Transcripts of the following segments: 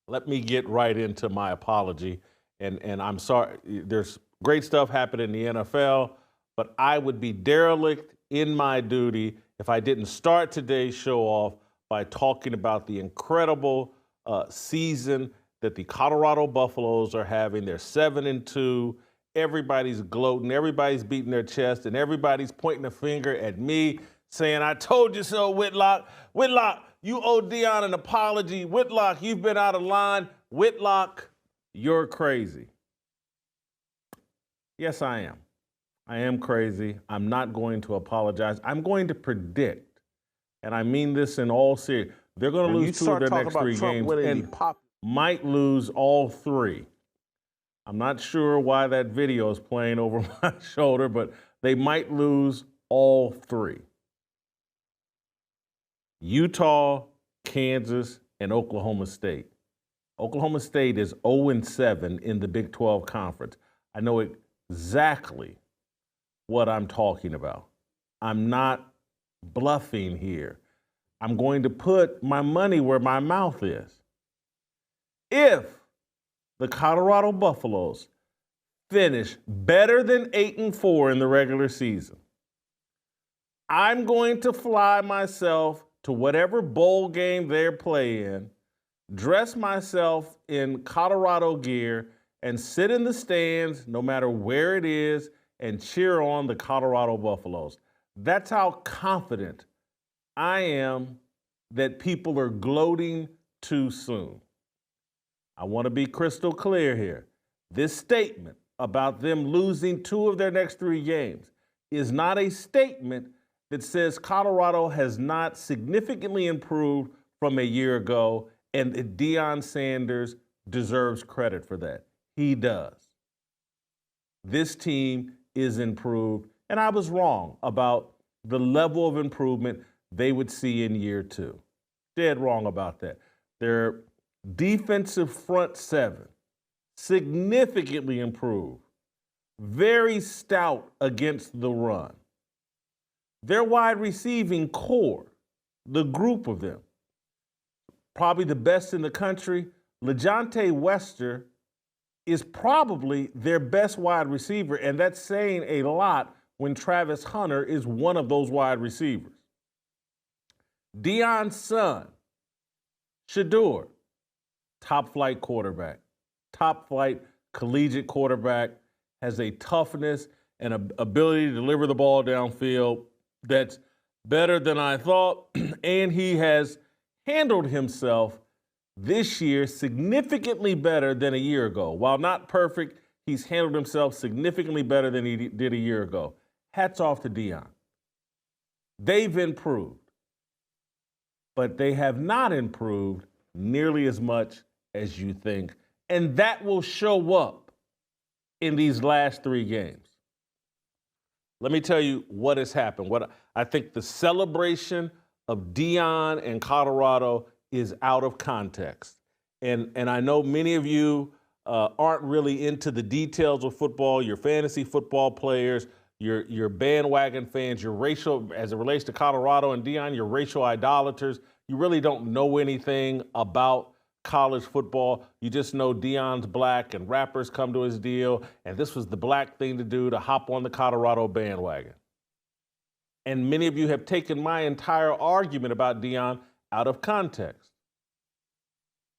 Let me get right into my apology. And I'm sorry, there's great stuff happening in the NFL, but I would be derelict in my duty if I didn't start today's show off by talking about the incredible season that the Colorado Buffaloes are having. They're 7-2. Everybody's gloating, everybody's beating their chest, and everybody's pointing a finger at me, saying, "I told you so, Whitlock. Whitlock, you owe Deion an apology. Whitlock, you've been out of line. Whitlock, you're crazy." Yes, I am. I am crazy. I'm not going to apologize. I'm going to predict, and I mean this in all seriousness, they're going to lose two of their next three games and might lose all three. I'm not sure why that video is playing over my shoulder, but they might lose all three. Utah, Kansas, and Oklahoma State. Oklahoma State is 0-7 in the Big 12 Conference. I know exactly what I'm talking about. I'm not bluffing here. I'm going to put my money where my mouth is. If the Colorado Buffaloes finish better than 8-4 in the regular season, I'm going to fly myself to whatever bowl game they're playing, dress myself in Colorado gear, and sit in the stands, no matter where it is, and cheer on the Colorado Buffaloes. That's how confident I am that people are gloating too soon. I want to be crystal clear here. This statement about them losing two of their next three games is not a statement that says Colorado has not significantly improved from a year ago and that Deion Sanders deserves credit for that. He does. This team is improved, and I was wrong about the level of improvement they would see in year two. Dead wrong about that. Their defensive front seven significantly improved, very stout against the run. Their wide receiving core, the group of them, probably the best in the country. LeJohntay Wester is probably their best wide receiver, and that's saying a lot when Travis Hunter is one of those wide receivers. Deion's son, Shedeur, top-flight quarterback, top-flight collegiate quarterback, has a toughness and ability to deliver the ball downfield that's better than I thought, and he has handled himself this year significantly better than a year ago. While not perfect, he's handled himself significantly better than he did a year ago. Hats off to Deion. They've improved, but they have not improved nearly as much as you think, and that will show up in these last three games. Let me tell you what has happened. What I think the celebration of Deion and Colorado is out of context. And I know many of you aren't really into the details of football. You're fantasy football players, you're bandwagon fans, you're racial, as it relates to Colorado and Deion, you're racial idolaters. You really don't know anything about college football. You just know Deion's black and rappers come to his deal, and this was the black thing to do, to hop on the Colorado bandwagon. And many of you have taken my entire argument about Deion out of context.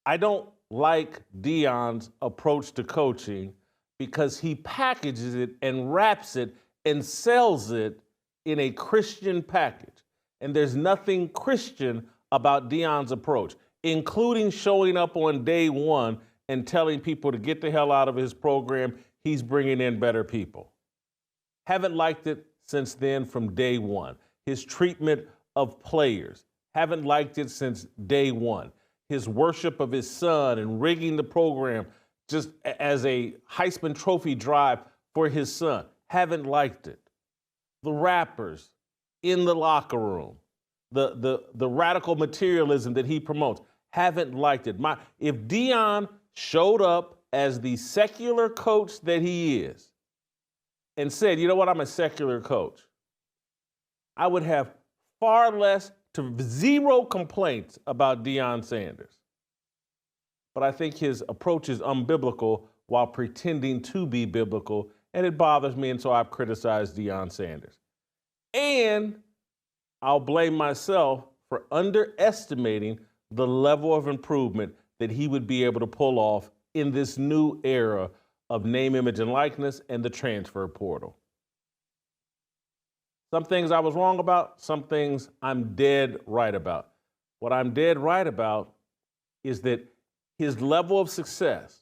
I don't like Deion's approach to coaching because he packages it and wraps it and sells it in a Christian package. And there's nothing Christian about Deion's approach, including showing up on day one and telling people to get the hell out of his program. He's bringing in better people. Haven't liked it since then from day one. His treatment of players, haven't liked it since day one. His worship of his son and rigging the program just as a Heisman Trophy drive for his son, haven't liked it. The rappers in the locker room, the radical materialism that he promotes, haven't liked it. If Deion showed up as the secular coach that he is and said, you know what, I'm a secular coach, I would have far less to zero complaints about Deion Sanders. but I think his approach is unbiblical while pretending to be biblical, and it bothers me, and so I've criticized Deion Sanders. And I'll blame myself for underestimating the level of improvement that he would be able to pull off in this new era of name, image, and likeness and the transfer portal. Some things I was wrong about, some things I'm dead right about. What I'm dead right about is that his level of success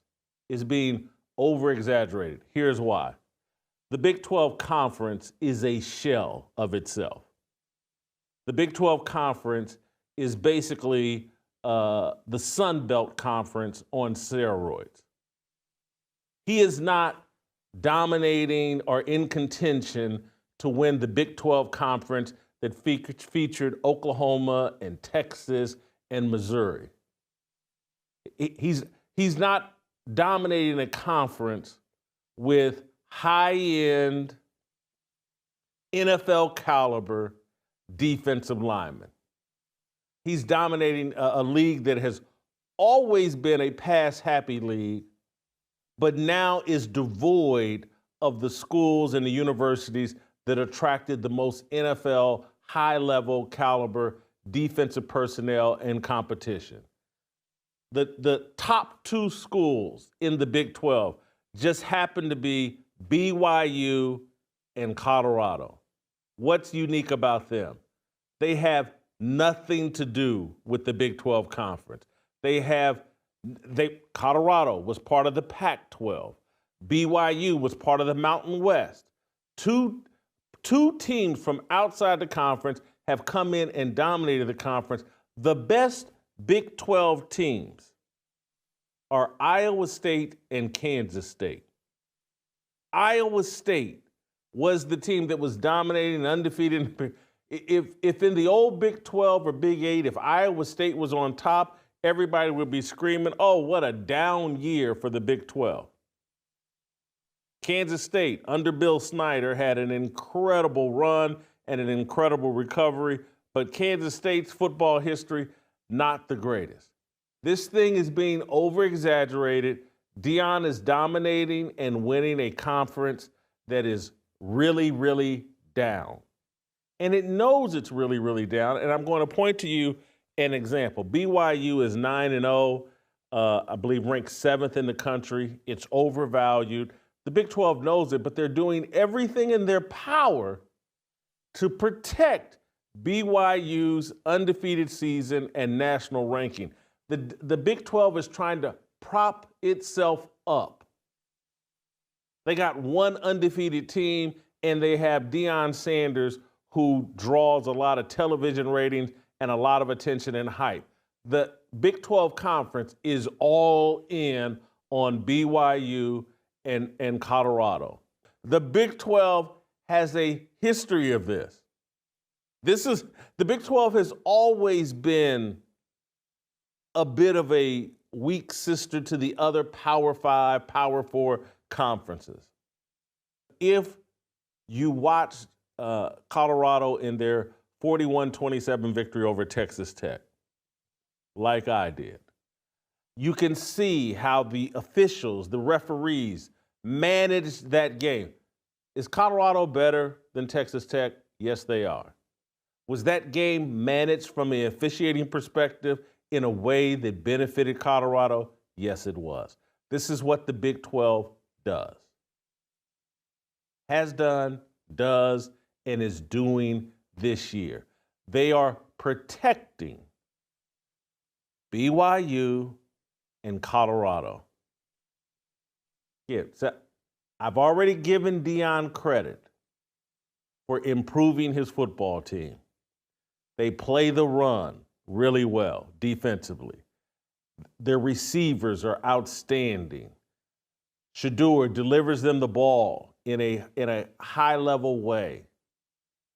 is being over-exaggerated. Here's why. The Big 12 Conference is a shell of itself. The Big 12 Conference is basically the Sun Belt Conference on steroids. He is not dominating or in contention to win the Big 12 Conference that featured Oklahoma and Texas and Missouri. He's not dominating a conference with high-end NFL caliber defensive linemen. He's dominating a league that has always been a pass-happy league, but now is devoid of the schools and the universities that attracted the most NFL high-level caliber defensive personnel and competition. The top two schools in the Big 12 just happen to be BYU and Colorado. What's unique about them? They have nothing to do with the Big 12 Conference. Colorado was part of the Pac-12. BYU was part of the Mountain West. Two teams from outside the conference have come in and dominated the conference. The best Big 12 teams are Iowa State and Kansas State. Iowa State was the team that was dominating and undefeated. If in the old Big 12 or Big 8, if Iowa State was on top, everybody would be screaming, oh, what a down year for the Big 12. Kansas State, under Bill Snyder, had an incredible run and an incredible recovery, but Kansas State's football history, not the greatest. This thing is being over-exaggerated. Deion is dominating and winning a conference that is really, really down. And it knows it's really, really down, and I'm going to point to you an example. BYU is 9-0, I believe ranked 7th in the country. It's overvalued. The Big 12 knows it, but they're doing everything in their power to protect BYU's undefeated season and national ranking. The Big 12 is trying to prop itself up. They got one undefeated team, and they have Deion Sanders, who draws a lot of television ratings and a lot of attention and hype. The Big 12 Conference is all in on BYU and Colorado. The Big 12 has a history of this. The Big 12 has always been a bit of a weak sister to the other Power 5, Power 4 conferences. If you watched Colorado in their 41-27 victory over Texas Tech, like I did, you can see how the officials, the referees, managed that game. Is Colorado better than Texas Tech? Yes, they are. Was that game managed from an officiating perspective in a way that benefited Colorado? Yes, it was. This is what the Big 12 does. Has done, does, and is doing this year. They are protecting BYU and Colorado. Yeah, so I've already given Deion credit for improving his football team. They play the run really well defensively. Their receivers are outstanding. Shedeur delivers them the ball in a high-level way.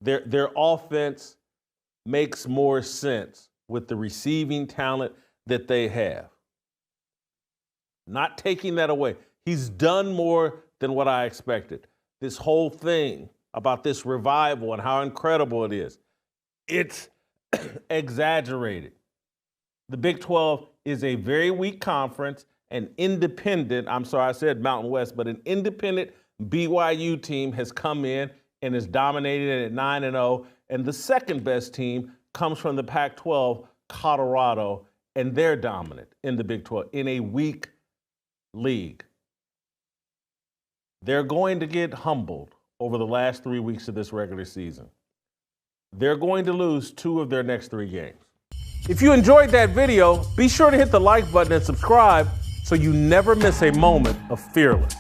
Their offense makes more sense with the receiving talent that they have. Not taking that away. He's done more than what I expected. This whole thing about this revival and how incredible it is, it's exaggerated. The Big 12 is a very weak conference, an independent, I'm sorry I said Mountain West, but an independent BYU team has come in and is dominated at 9-0, and the second best team comes from the Pac-12, Colorado, and they're dominant in the Big 12 in a weak league. They're going to get humbled over the last 3 weeks of this regular season. They're going to lose 2 of their next 3 games. If you enjoyed that video, be sure to hit the like button and subscribe so you never miss a moment of Fearless.